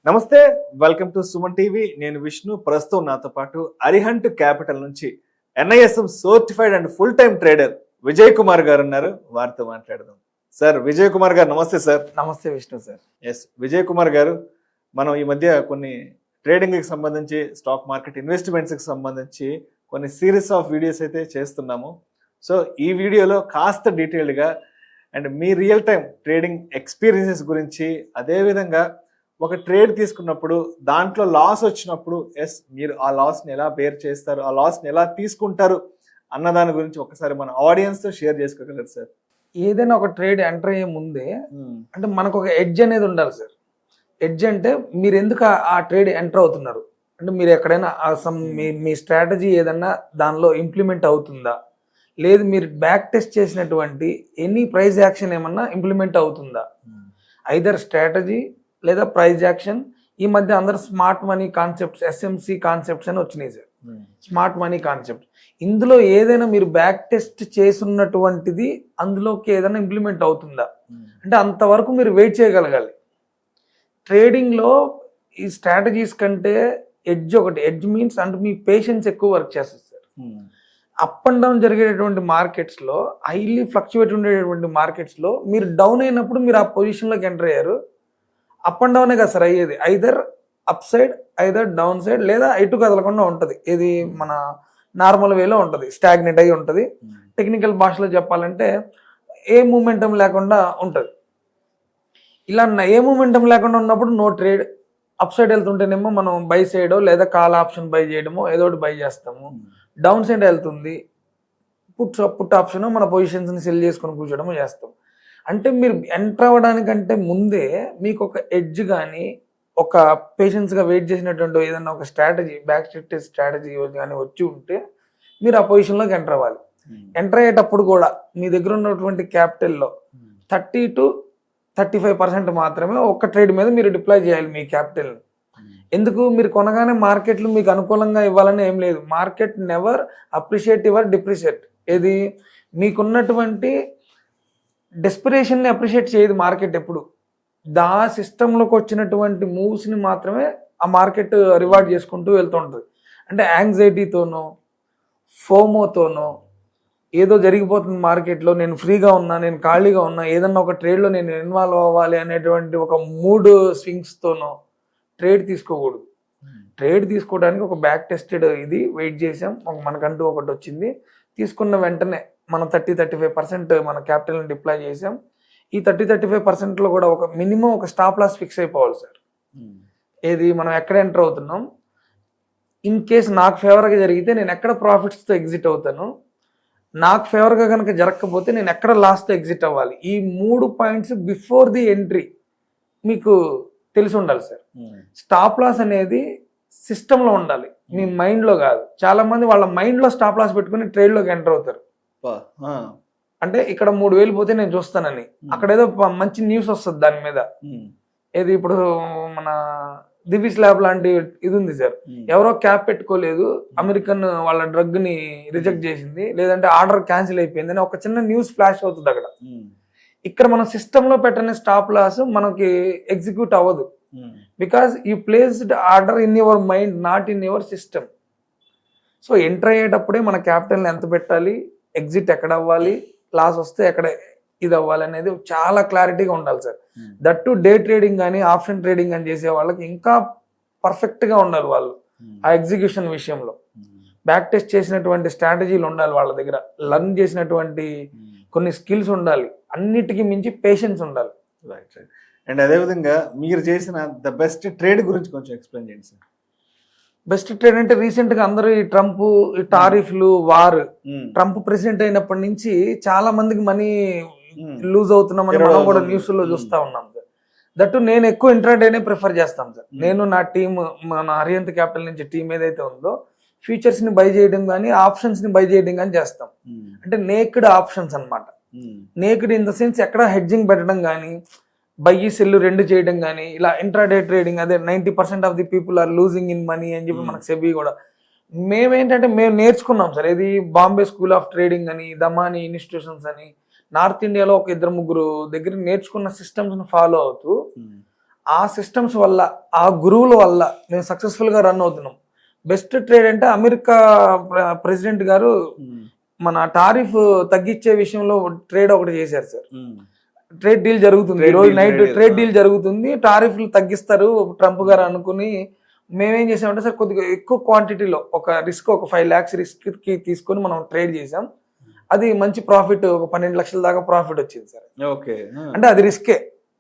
నమస్తే, welcome to Suman TV. నేను విష్ణు. ప్రస్తుతం నాతో పాటు అరిహంట్ క్యాపిటల్ నుంచి NISM certified and full time trader Vijay Kumar గారు ఉన్నారు. వారితో మాట్లాడదాం. సార్, విజయ్ కుమార్ గారు నమస్తే. సార్ నమస్తే విష్ణు సార్. ఎస్, విజయ్ కుమార్ గారు, మనం ఈ మధ్య కొన్ని ట్రేడింగ్కి సంబంధించి, స్టాక్ మార్కెట్ ఇన్వెస్ట్మెంట్స్కి సంబంధించి కొన్ని సిరీస్ ఆఫ్ వీడియోస్ అయితే చేస్తున్నాము. సో ఈ వీడియోలో కాస్త డీటెయిల్డ్గా and me real time trading experiences గురించి, అదేవిధంగా ఒక ట్రేడ్ తీసుకున్నప్పుడు దాంట్లో లాస్ వచ్చినప్పుడు మీరు ఆ లాస్ని ఎలా బేర్ చేస్తారు, ఆ లాస్ని ఎలా తీసుకుంటారు అన్న దాని గురించి ఒకసారి మన ఆడియన్స్తో షేర్ చేసుకోగలరు సార్? ఏదైనా ఒక ట్రేడ్ ఎంటర్ అయ్యే ముందే అంటే మనకు ఒక ఎడ్జ్ అనేది ఉండాలి సార్. ఎడ్జ్ అంటే మీరు ఎందుకు ఆ ట్రేడ్ ఎంటర్ అవుతున్నారు, అంటే మీరు ఎక్కడైనా మీ స్ట్రాటజీ ఏదన్నా దానిలో ఇంప్లిమెంట్ అవుతుందా, లేదు మీరు బ్యాక్ టెస్ట్ చేసినటువంటి ఎనీ ప్రైస్ యాక్షన్ ఏమన్నా ఇంప్లిమెంట్ అవుతుందా. ఐదర్ స్ట్రాటజీ లేదా ప్రైస్ యాక్షన్. ఈ మధ్య అందరు smart money concepts, SMC concepts అని వచ్చినాయి సార్. స్మార్ట్ మనీ కాన్సెప్ట్, ఇందులో ఏదైనా మీరు బ్యాక్ టెస్ట్ చేస్తున్నటువంటిది అందులోకి ఏదైనా ఇంప్లిమెంట్ అవుతుందా అంటే అంతవరకు మీరు వెయిట్ చేయగలగాలి. ట్రేడింగ్లో ఈ స్ట్రాటజీస్ కంటే ఎడ్జ్ ఒకటి. ఎడ్జ్ మీన్స్ అంటే మీ పేషెన్స్ ఎక్కువ వర్క్ చేస్తుంది సార్. అప్ అండ్ డౌన్ జరిగేటటువంటి మార్కెట్స్లో, హైలీ ఫ్లక్చువేట్ ఉండేటటువంటి మార్కెట్స్లో మీరు డౌన్ అయినప్పుడు మీరు ఆ పొజిషన్లోకి ఎంటర్ అయ్యారు. అప్ అండ్ డౌనే కదా సార్ అయ్యేది. Either up side, either down side, లేదా ఎటు కదలకుండా ఉంటుంది. ఇది మన నార్మల్ వేలో ఉంటుంది, స్టాగ్నెట్ అయి ఉంటుంది. టెక్నికల్ భాషలో చెప్పాలంటే ఏ మూమెంటం లేకుండా ఉంటుంది. ఇలా ఏ మూమెంటం లేకుండా ఉన్నప్పుడు నో ట్రేడ్. అప్ సైడ్ వెళ్తుంటేనేమో మనం బై సైడో లేదా కాల్ ఆప్షన్ బై చేయడమో ఏదో ఒకటి బై చేస్తాము. డౌన్ సైడ్ వెళ్తుంది, పుట్ ఆప్షన్ మన పొజిషన్స్ని సెల్ చేసుకొని కూర్చోడమో చేస్తాం. అంటే మీరు ఎంటర్ అవ్వడానికంటే ముందే మీకు ఒక ఎడ్జ్ కానీ, ఒక పేషెన్స్గా వెయిట్ చేసినటువంటి ఏదన్నా ఒక స్ట్రాటజీ, బ్యాక్ స్ట్రాటజీ కానీ వచ్చి ఉంటే మీరు ఆ పొజిషన్లోకి ఎంటర్ అవ్వాలి. ఎంటర్ అయ్యేటప్పుడు కూడా మీ దగ్గర ఉన్నటువంటి క్యాపిటల్లో 30 to 35% మాత్రమే ఒక్క ట్రేడ్ మీద మీరు డిప్లాయ్ చేయాలి మీ క్యాపిటల్ని. ఎందుకు, మీరు కొనగానే మార్కెట్లు మీకు అనుకూలంగా ఇవ్వాలని ఏం లేదు. Market never appreciate your depreciate. ఏది మీకున్నటువంటి డెస్పిరేషన్ని అప్రిషియేట్ చేయదు మార్కెట్ ఎప్పుడు. సిస్టంలోకి వచ్చినటువంటి మూవ్స్ని మాత్రమే ఆ మార్కెట్ రివార్డ్ చేసుకుంటూ వెళ్తుంటుంది. అంటే యాంగ్జైటీతోనో, ఫోమోతోనో, ఏదో జరిగిపోతుంది మార్కెట్లో, నేను ఫ్రీగా ఉన్నా, నేను ఖాళీగా ఉన్నా, ఏదన్నా ఒక ట్రేడ్లో నేను ఇన్వాల్వ్ అవ్వాలి అనేటువంటి ఒక మూడ్ స్వింగ్స్తోనో ట్రేడ్ తీసుకోకూడదు. ట్రేడ్ తీసుకోవడానికి ఒక బ్యాక్ టెస్టెడ్ ఇది వెయిట్ చేసాం, మనకంటూ ఒకటి వచ్చింది. తీసుకున్న వెంటనే మనం 30-35% మన క్యాపిటల్ని డిప్లాయ్ చేసాం. ఈ 30-35%లో కూడా ఒక మినిమం ఒక స్టాప్ లాస్ ఫిక్స్ అయిపోవాలి సార్. ఏది మనం ఎక్కడ ఎంటర్ అవుతున్నాం, ఇన్ కేస్ నాకు ఫేవర్గా జరిగితే నేను ఎక్కడ ప్రాఫిట్స్తో ఎగ్జిట్ అవుతాను, నాకు ఫేవర్గా కనుక జరగకపోతే నేను ఎక్కడ లాస్తో ఎగ్జిట్ అవ్వాలి. ఈ 3 పాయింట్స్ బిఫోర్ ది ఎంట్రీ మీకు తెలిసి ఉండాలి సార్. స్టాప్ లాస్ అనేది సిస్టంలో ఉండాలి, మీ మైండ్లో కాదు. చాలా మంది వాళ్ళ మైండ్లో స్టాప్ లాస్ పెట్టుకుని ట్రేడ్లోకి ఎంటర్ అవుతారు. అంటే ఇక్కడ 3,000 పోతే నేను చూస్తానని, అక్కడ ఏదో మంచి న్యూస్ వస్తుంది దాని మీద. ఏది ఇప్పుడు మన దివిస్ ల్యాబ్ లాంటి ఇది ఉంది సార్. ఎవరో క్యాప్ పెట్టుకోలేదు, అమెరికన్ వాళ్ళ డ్రగ్ ని రిజెక్ట్ చేసింది, లేదంటే ఆర్డర్ క్యాన్సిల్ అయిపోయింది అని ఒక చిన్న న్యూస్ ఫ్లాష్ అవుతుంది అక్కడ. ఇక్కడ మనం సిస్టంలో పెట్టిన స్టాప్ లాస్ మనకి ఎగ్జిక్యూట్ అవ్వదు. Because you placed order in your mind, not in your system. So enter అయ్యేటప్పుడే మన క్యాపిటల్ని ఎంత పెట్టాలి, ఎగ్జిట్ ఎక్కడ అవ్వాలి, లాస్ వస్తే ఎక్కడ ఇది అవ్వాలి అనేది చాలా క్లారిటీగా ఉండాలి sir. That to day trading కానీ ఆప్షన్ ట్రేడింగ్ అని చేసే వాళ్ళకి ఇంకా పర్ఫెక్ట్గా ఉండాలి వాళ్ళు ఆ ఎగ్జిక్యూషన్ విషయంలో. బ్యాక్ టెస్ట్ చేసినటువంటి స్ట్రాటజీలు ఉండాలి వాళ్ళ దగ్గర, లర్న్ చేసినటువంటి కొన్ని స్కిల్స్ ఉండాలి, అన్నిటికీ మించి పేషెన్స్ ఉండాలి. Right right. అండ్ అదేవిధంగా మీరు చేసిన ద బెస్ట్ ట్రేడ్ గురించి కొంచెం ఎక్స్ప్లెయిన్ చేయండి సార్. బెస్ట్ ట్రేడ్ అంటే రీసెంట్ గా అందరూ ఈ ట్రంప్, ఈ టారిఫ్లు, వార్, ట్రంప్ ప్రెసిడెంట్ అయినప్పటి నుంచి చాలా మందికి మనీ లూజ్ అవుతున్నామని మనం కూడా న్యూస్ లో చూస్తా ఉన్నాం సార్. దట్టు నేను ఎక్కువ ఇంట్రాడేనే ప్రిఫర్ చేస్తాను సార్. నేను నా టీమ్, మన అరిహంత్ క్యాపిటల్ నుంచి టీం ఏదైతే ఉందో ఫ్యూచర్స్ ని బై చేయడం కానీ ఆప్షన్స్ ని బై చేయడం కానీ చేస్తాం. అంటే నేక్డ్ ఆప్షన్స్ అనమాట. నేక్డ్ ఇన్ ద సెన్స్ ఎక్కడ హెడ్జింగ్ పెట్టడం కానీ, బై సెల్ 2 చేయడం కానీ, ఇలా ఇంట్రాడే ట్రేడింగ్. అదే 90% of the people are losing in money అని చెప్పి మనకు సెబీ కూడా. మేము నేర్చుకున్నాం సార్. ఇది బాంబే స్కూల్ ఆఫ్ ట్రేడింగ్ అని, దమాని ఇన్స్టిట్యూషన్స్ అని, నార్త్ ఇండియాలో ఒక 2-3 దగ్గర నేర్చుకున్న సిస్టమ్స్ని ఫాలో అవుతూ ఆ సిస్టమ్స్ వల్ల, ఆ గురువుల వల్ల మేము సక్సెస్ఫుల్ గా రన్ అవుతున్నాం. బెస్ట్ ట్రేడ్ అంటే అమెరికా ప్రెసిడెంట్ గారు మన టారిఫ్ తగ్గించే విషయంలో ట్రేడ్ ఒకటి చేశారు సార్. ట్రేడ్ డీల్ జరుగుతుంది, ఈ రోజు నైట్ ట్రేడ్ డీల్ జరుగుతుంది, టారిఫ్లు తగ్గిస్తారు ట్రంప్ గారు అనుకుని మేమేం చేసామంటే సార్ కొద్దిగా ఎక్కువ క్వాంటిటీలో ఒక రిస్క్, ఒక 5 lakhs రిస్క్ కి తీసుకొని మనం ట్రేడ్ చేసాం. అది మంచి ప్రాఫిట్, ఒక 12 లక్షల దాకా ప్రాఫిట్ వచ్చింది సార్. ఓకే, అంటే అది రిస్కే.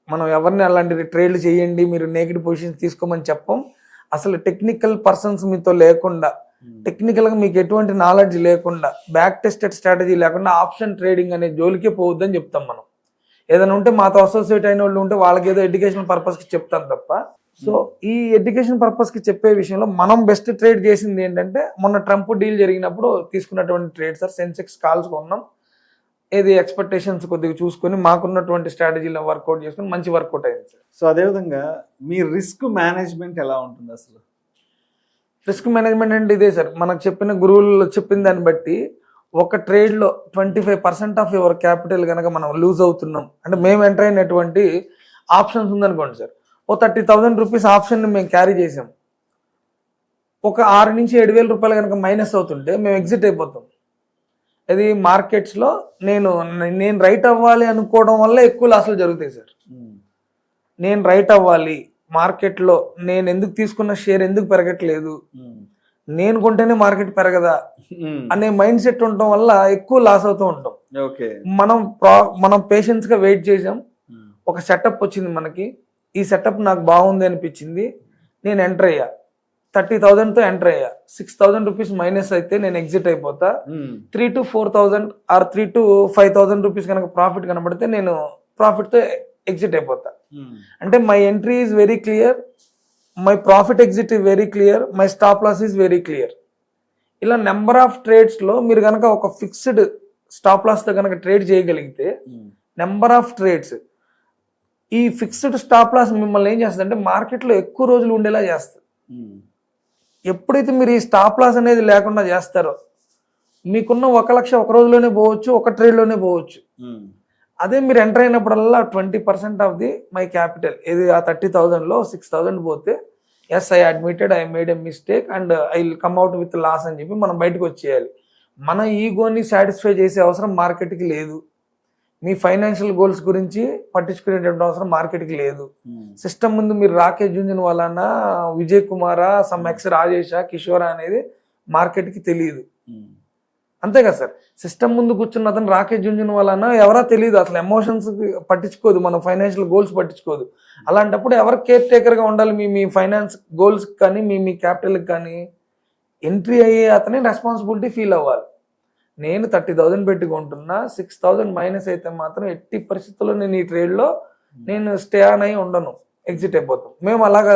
మనం ఎవరిని అలాంటి ట్రేడ్లు చేయండి, మీరు నేకెడ్ పొజిషన్ తీసుకోమని చెప్పం. అసలు టెక్నికల్ పర్సన్స్ మీతో లేకుండా, టెక్నికల్ గా మీకు ఎటువంటి నాలెడ్జ్ లేకుండా, బ్యాక్ టెస్టెడ్ స్ట్రాటజీ లేకుండా ఆప్షన్ ట్రేడింగ్ అనే జోలికే పోవద్దని చెప్తాం. మనం ఏదైనా ఉంటే మాతో అసోసియేట్ అయిన వాళ్ళు ఉంటే వాళ్ళకి ఏదో ఎడ్యుకేషన్ పర్పస్ కి చెప్తాం తప్ప. సో ఈ ఎడ్యుకేషన్ పర్పస్ కి చెప్పే విషయంలో మనం బెస్ట్ ట్రేడ్ చేసింది ఏంటంటే, మొన్న ట్రంప్ డీల్ జరిగినప్పుడు తీసుకున్నటువంటి ట్రేడ్ సార్. సెన్సెక్స్ కాల్స్ కొన్నాం, ఏది ఎక్స్పెక్టేషన్స్ కొద్దిగా చూసుకొని మాకున్నటువంటి స్ట్రాటజీలో వర్కౌట్ చేసుకుని మంచి వర్కౌట్ అయింది సార్. సో అదేవిధంగా మీ రిస్క్ మేనేజ్మెంట్ ఎలా ఉంటుంది అసలు? రిస్క్ మేనేజ్మెంట్ అంటే ఇదే సార్, మనకు చెప్పిన గురువులు చెప్పిన దాన్ని బట్టి ఒక ట్రేడ్లో 25% ఆఫ్ యువర్ క్యాపిటల్ కనుక మనం లూజ్ అవుతున్నాం అంటే, మేము ఎంటర్ అయినటువంటి ఆప్షన్స్ ఉందనుకోండి సార్, ఓ 30,000 రూపీస్ ఆప్షన్ని మేము క్యారీ చేసాం, ఒక 6 నుంచి 7,000 రూపాయలు కనుక మైనస్ అవుతుంటే మేము ఎగ్జిట్ అయిపోతాం. అది మార్కెట్స్లో నేను రైట్ అవ్వాలి అనుకోవడం వల్ల ఎక్కువ లాసులు జరుగుతాయి సార్. నేను రైట్ అవ్వాలి, మార్కెట్లో నేను ఎందుకు తీసుకున్న షేర్ ఎందుకు పెరగట్లేదు, నేను కొంటేనే మార్కెట్ పెరగదా అనే మైండ్ సెట్ ఉండటం వల్ల ఎక్కువ లాస్ అవుతూ ఉంటాం. మనం పేషెన్స్ గా వెయిట్ చేసాం, ఒక సెటప్ వచ్చింది మనకి, ఈ సెటప్ నాకు బాగుంది అనిపించింది, నేను ఎంటర్ అయ్యా, 30,000 తో ఎంటర్ అయ్యా, 6,000 రూపీస్ మైనస్ అయితే నేను ఎగ్జిట్ అయిపోతా. 3 to 4,000 ఆర్ 3 to 5,000 రూపీస్ కనుక ప్రాఫిట్ కనబడితే నేను ప్రాఫిట్ తో ఎగ్జిట్ అయిపోతా. అంటే my entry is very clear, my profit exit is very clear, my stop loss is very clear. ఇలా నెంబర్ ఆఫ్ ట్రేడ్స్ లో మీరు కనుక ఒక ఫిక్స్డ్ స్టాప్ లాస్ తో కనుక ట్రేడ్ చేయగలిగితే, నెంబర్ ఆఫ్ ట్రేడ్స్, ఈ ఫిక్స్డ్ స్టాప్ లాస్ మిమ్మల్ని ఏం చేస్తుంది అంటే మార్కెట్లో ఎక్కువ రోజులు ఉండేలా చేస్తుంది. ఎప్పుడైతే మీరు ఈ స్టాప్ లాస్ అనేది లేకుండా చేస్తారో, మీకున్న 1 లక్ష ఒక రోజులోనే పోవచ్చు, ఒక ట్రేడ్లోనే పోవచ్చు. అదే మీరు ఎంటర్ అయినప్పుడల్లా 20% ఆఫ్ ది మై క్యాపిటల్, ఏది ఆ 30,000లో 6,000 పోతే, yes I admitted, I made a mistake and I will come out with loss అని చెప్పి మనం బయటకు వచ్చేయాలి. మన ఈగోని సాటిస్ఫై చేసే అవసరం మార్కెట్కి లేదు. మీ ఫైనాన్షియల్ గోల్స్ గురించి పట్టించుకునేటువంటి అవసరం మార్కెట్కి లేదు. సిస్టమ్ ముందు మీరు రాకేష్ జుంజున్వాలా, విజయ్ కుమారా, సమ్ ఎక్స్ రాజేషా, కిషోరా అనేది మార్కెట్కి తెలియదు. అంతే కదా సార్, సిస్టమ్ ముందు కూర్చున్న అతను రాకేష్ జుంజున్వాలా ఎవరో తెలియదు, అసలు ఎమోషన్స్ పట్టించుకోదు, మన ఫైనాన్షియల్ గోల్స్ పట్టించుకోదు. అలాంటప్పుడు ఎవరు కేర్ టేకర్గా ఉండాలి? మీ ఫైనాన్స్ గోల్స్ కానీ మీ క్యాపిటల్కి కానీ ఎంట్రీ అయ్యే అతనే రెస్పాన్సిబిలిటీ ఫీల్ అవ్వాలి. నేను 30,000 పెట్టుకుంటున్నా, 6,000 మైనస్ అయితే మాత్రం ఎట్టి పరిస్థితుల్లో నేను ఈ ట్రేడ్లో నేను స్టే ఆన్ అయ్యి ఉండను, ఎగ్జిట్ అయిపోతాం. మేము అలాగా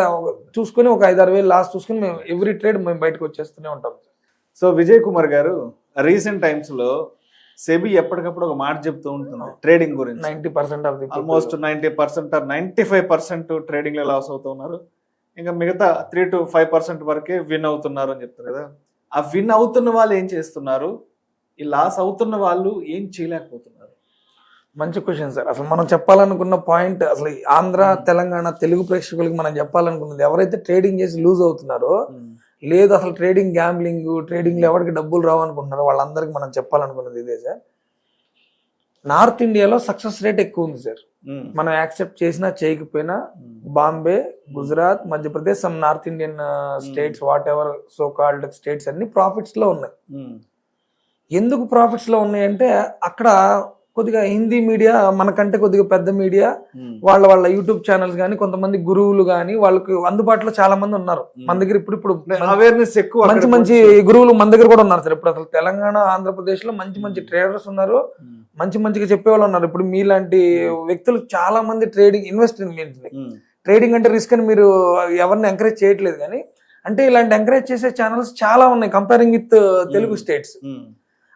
చూసుకుని ఒక 5-6 వేలు లాస్ట్ చూసుకుని మేము ఎవ్రీ ట్రేడ్ మేము బయటకు వచ్చేస్తూనే ఉంటాం. సో విజయ్ కుమార్ గారు, రీసెంట్ టైమ్స్ లో సెబీ ఎప్పటికప్పుడు ఒక మాట చెప్తూ ఉంటుంది ట్రేడింగ్ గురించి. 90% of the almost 90% or 95% trading లో లాస్ అవుతున్నారు, ఇంకా మిగతా 3 to 5% వరకే విన్ అవుతున్నారు అని చెప్తారు కదా. ఆ విన్ అవుతున్న వాళ్ళు ఏం చేస్తున్నారు, ఈ లాస్ అవుతున్న వాళ్ళు ఏం చేయలేకపోతున్నారు? మంచి క్వశ్చన్ సార్. అసలు మనం చెప్పాలనుకున్న పాయింట్, అసలు ఆంధ్ర, తెలంగాణ, తెలుగు ప్రేక్షకులకి మనం చెప్పాలనుకున్నది, ఎవరైతే ట్రేడింగ్ చేసి లూజ్ అవుతున్నారో, లేదు అసలు ట్రేడింగ్ గ్యాంబ్లింగ్, ట్రేడింగ్లో ఎవరికి డబ్బులు రావనుకుంటున్నారో వాళ్ళందరికీ మనం చెప్పాలనుకున్నది ఇదే సార్. నార్త్ ఇండియాలో సక్సెస్ రేట్ ఎక్కువ ఉంది సార్. మనం యాక్సెప్ట్ చేసినా చేయకపోయినా Bombay, Gujarat, Madhya Pradesh, some north Indian states, what ever so called states అన్ని ప్రాఫిట్స్ లో ఉన్నాయి. ఎందుకు ప్రాఫిట్స్ లో ఉన్నాయంటే అక్కడ కొద్దిగా హిందీ మీడియా మనకంటే కొద్దిగా పెద్ద మీడియా, వాళ్ళ యూట్యూబ్ ఛానల్స్ కానీ, కొంతమంది గురువులు కానీ వాళ్ళకి అందుబాటులో చాలా మంది ఉన్నారు. మన దగ్గర ఇప్పుడు అవేర్నెస్ ఎక్కువ, మంచి గురువులు మన దగ్గర కూడా ఉన్నారు సార్. ఇప్పుడు అసలు తెలంగాణ, ఆంధ్రప్రదేశ్ లో మంచి ట్రేడర్స్ ఉన్నారు, మంచిగా చెప్పేవాళ్ళు ఉన్నారు. ఇప్పుడు మీలాంటి వ్యక్తులు చాలా మంది ట్రేడింగ్ ట్రేడింగ్ అంటే రిస్క్ అని మీరు ఎవరిని ఎంకరేజ్ చేయట్లేదు, కానీ అంటే ఇలాంటి ఎంకరేజ్ చేసే ఛానల్స్ చాలా ఉన్నాయి కంపేరింగ్ విత్ తెలుగు స్టేట్స్.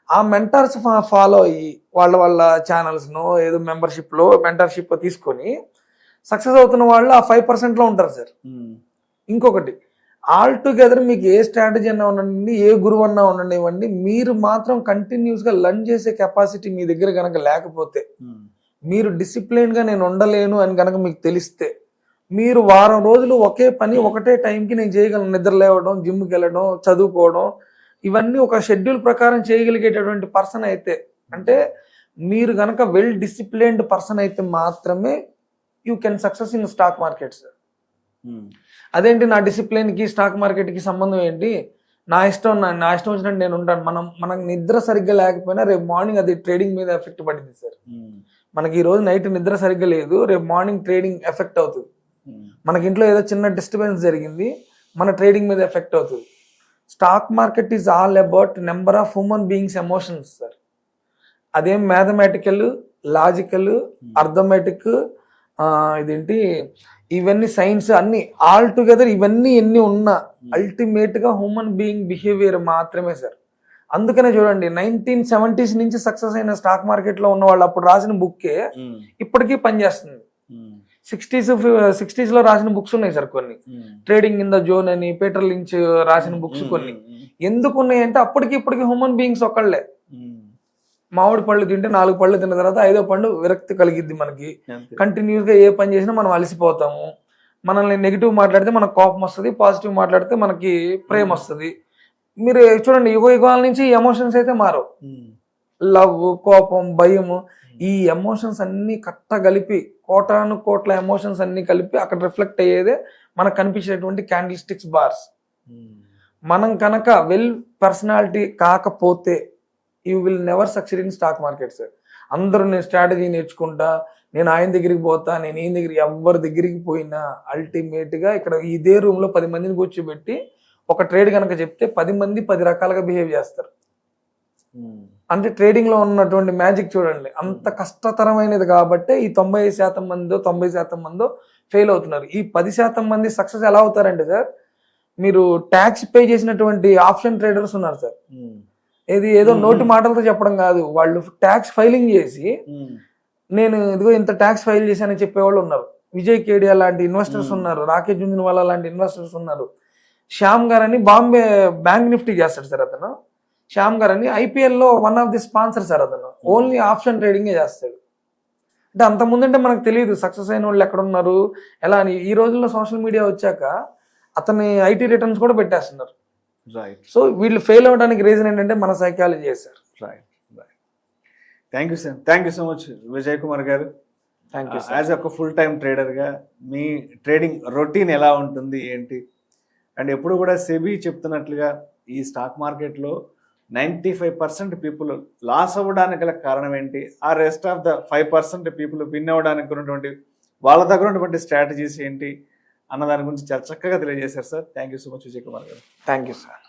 ఆ మెంటర్స్ ఫాలో అయ్యి వాళ్ళ ఛానల్స్ ను ఏదో మెంటర్షిప్ తీసుకొని సక్సెస్ అవుతున్న వాళ్ళు ఆ 5% లో ఉంటారు సార్. ఇంకొకటి, ఆల్ టుగెదర్ మీకు ఏ స్ట్రాటజీ అన్నా ఉండండి, ఏ గురువు అన్నా ఉండనివ్వండి, మీరు మాత్రం కంటిన్యూస్ గా లర్న్ చేసే కెపాసిటీ మీ దగ్గర కనుక లేకపోతే, మీరు డిసిప్లిన్ గా నేను ఉండలేను అని కనుక మీకు తెలిస్తే, మీరు వారం రోజులు ఒకే పని ఒకటే టైంకి నేను చేయగలను. నిద్ర లేవడం, జిమ్కి వెళ్ళడం, చదువుకోవడం, ఇవన్నీ ఒక షెడ్యూల్ ప్రకారం చేయగలిగేటటువంటి పర్సన్ అయితే, అంటే మీరు గనక వెల్ డిసిప్లిన్డ్ పర్సన్ అయితే మాత్రమే you can success in stock markets. అదేంటి నా డిసిప్లిన్కి స్టాక్ మార్కెట్కి సంబంధం ఏంటి, నా ఇష్టం వచ్చినట్టు నేను ఉంటాను. మనకు నిద్ర సరిగ్గా లేకపోయినా రేపు మార్నింగ్ అది ట్రేడింగ్ మీద ఎఫెక్ట్ పడింది సార్. మనకి ఈ రోజు నైట్ నిద్ర సరిగ్గా లేదు, రేపు మార్నింగ్ ట్రేడింగ్ ఎఫెక్ట్ అవుతుంది. మనకి ఇంట్లో ఏదో చిన్న డిస్టర్బెన్స్ జరిగింది, మన ట్రేడింగ్ మీద ఎఫెక్ట్ అవుతుంది. Stock market is all about number of human beings emotions sir. అదేం మ్యాథమెటికల్, లాజికల్, అర్థమెటిక్, ఇదేంటి ఇవన్నీ సైన్స్ అన్ని ఆల్ టుగెదర్ ఇవన్నీ ఎన్ని ఉన్నా అల్టిమేట్ గా హ్యూమన్ బీయింగ్ బిహేవియర్ మాత్రమే సార్. అందుకనే చూడండి 1970s నుంచి సక్సెస్ అయిన స్టాక్ మార్కెట్ లో ఉన్న వాళ్ళు అప్పుడు రాసిన బుక్కే ఇప్పటికీ పనిచేస్తుంది. 60s లో రాసిన బుక్స్ ఉన్నాయి సార్ కొన్ని, ట్రేడింగ్ ఇన్ ద జోన్ అని పీటర్ లించ్ రాసిన బుక్స్ కొన్ని. ఎందుకు ఉన్నాయంటే అప్పటికి ఇప్పటికి హ్యూమన్ బీయింగ్స్ ఒకళ్ళే. మామిడి పళ్ళు తింటే 4 పళ్ళు తిన్న తర్వాత 5వ పండు విరక్తి కలిగిద్ది మనకి. కంటిన్యూస్ గా ఏ పని చేసినా మనం అలసిపోతాము. మనల్ని నెగిటివ్ మాట్లాడితే మనకు కోపం వస్తుంది, పాజిటివ్ మాట్లాడితే మనకి ప్రేమ వస్తుంది. మీరు చూడండి యుగాల నుంచి ఈ ఎమోషన్స్ అయితే మారవు. లవ్, కోపం, భయము, ఈ ఎమోషన్స్ అన్ని కట్టగలిపి కోటాను కోట్ల ఎమోషన్స్ అన్ని కలిపి అక్కడ రిఫ్లెక్ట్ అయ్యేదే మనకు కనిపించేటువంటి క్యాండిల్ స్టిక్స్ బార్స్. మనం కనుక వెల్ పర్సనాలిటీ కాకపోతే you will never succeed in stock market sir. అందరూ నేను స్ట్రాటజీ నేర్చుకుంటా, నేను ఆయన దగ్గరికి పోతా, నేను ఈయన దగ్గరికి, ఎవరి దగ్గరికి పోయినా అల్టిమేట్ గా ఇక్కడ ఇదే రూమ్ లో 10 మందిని కూర్చోబెట్టి ఒక ట్రేడ్ కనుక చెప్తే 10 మంది 10 రకాలుగా బిహేవ్ చేస్తారు. అంటే ట్రేడింగ్ లో ఉన్నటువంటి మ్యాజిక్ చూడండి, అంత కష్టతరమైనది కాబట్టి ఈ 90% మందో 90% మందో ఫెయిల్ అవుతున్నారు. ఈ 10% మంది సక్సెస్ ఎలా అవుతారంటే సార్, మీరు ట్యాక్స్ పే చేసినటువంటి ఆప్షన్ ట్రేడర్స్ ఉన్నారు సార్. ఏదో నోటి మాటలతో చెప్పడం కాదు, వాళ్ళు ట్యాక్స్ ఫైలింగ్ చేసి నేను ఇదిగో ఇంత ట్యాక్స్ ఫైల్ చేశానని చెప్పేవాళ్ళు ఉన్నారు. విజయ్ కేడియా లాంటి ఇన్వెస్టర్స్ ఉన్నారు, రాకేష్ జుంజునవాలా లాంటి ఇన్వెస్టర్స్ ఉన్నారు. శ్యామ్ గారు అని బాంబే బ్యాంక్ నిఫ్టీ చేస్తాడు సార్ అతను. శ్యామ్ గారు అని ఐపీఎల్ లో one of the sponsor sir అతను. ఓన్లీ ఆప్షన్ ట్రేడింగే చేస్తాడు. అంటే అంత ముందంటే మనకు తెలియదు సక్సెస్ అయిన వాళ్ళు ఎక్కడ ఉన్నారు ఎలా అని. ఈ రోజుల్లో సోషల్ మీడియా వచ్చాక అతని ఐటీ రిటర్న్స్ కూడా పెట్టేస్తున్నారు. రైట్. సో వీళ్ళు ఫెయిల్ అవడానికి రీజన్ ఏంటంటే మన psychology sir. Right. Thank you sir, thank you so much Vijay Kumar garu. Thank you. As ఒక ఫుల్ టైమ్ ట్రేడర్గా మీ ట్రేడింగ్ రొటీన్ ఎలా ఉంటుంది ఏంటి, అండ్ ఎప్పుడు కూడా సెబీ చెప్తున్నట్లుగా ఈ స్టాక్ మార్కెట్లో 95% పీపుల్ లాస్ అవ్వడానికి గల కారణం ఏంటి, ఆ rest of the 5% people win అవ్వడానికి ఉన్నటువంటి వాళ్ళ దగ్గర ఉన్నటువంటి స్ట్రాటజీస్ ఏంటి అన్న దాని గురించి చాలా చక్కగా తెలియజేశారు sir. Thank you so much Vijay Kumar garu. Thank you sir.